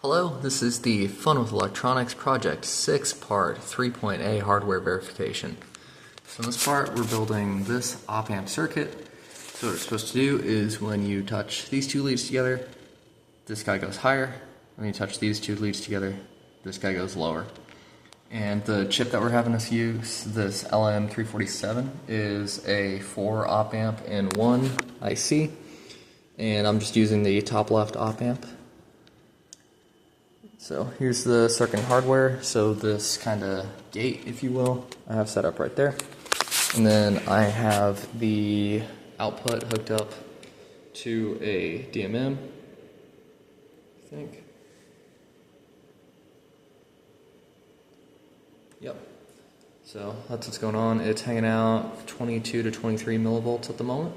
Hello, this is the Fun with Electronics Project 6-part 3.A hardware verification. So in this part we're building this op-amp circuit. So what it's supposed to do is when you touch these two leads together, this guy goes higher. When you touch these two leads together, this guy goes lower. And the chip that we're having us use, this LM347, is a 4 op-amp in 1 IC. And I'm just using the top left op-amp. So here's the circuit hardware, so this kind of gate, if you will, I have set up right there. And then I have the output hooked up to a DMM, I think. Yep. So that's what's going on. It's hanging out 22 to 23 millivolts at the moment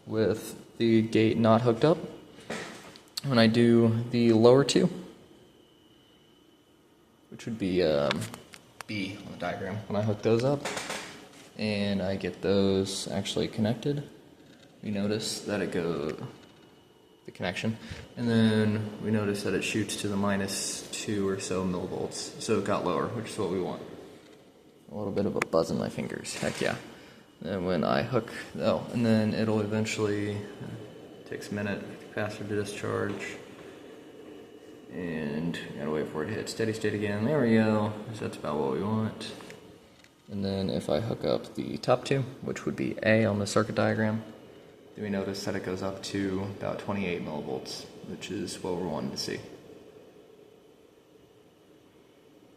with the gate not hooked up. When I do the lower two, which would be B on the diagram, when I hook those up and I get those actually connected, we notice that it goes, the connection, and then we notice that it shoots to the -2 or so millivolts, so it got lower, which is what we want. A little bit of a buzz in my fingers, heck yeah. And when I hook, and then it'll eventually, takes a minute, capacitor to discharge, and gotta wait for it to hit steady state again. There we go. So that's about what we want. And then if I hook up the top two, which would be A on the circuit diagram, then we notice that it goes up to about 28 millivolts, which is what we're wanting to see.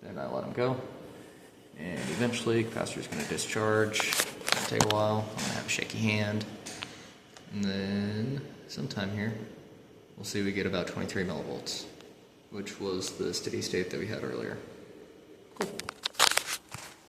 Then I let them go, and eventually capacitor's going to discharge. It'll take a while. I'm going to have a shaky hand, and then sometime here we'll see we get about 23 millivolts, which was the steady state that we had earlier.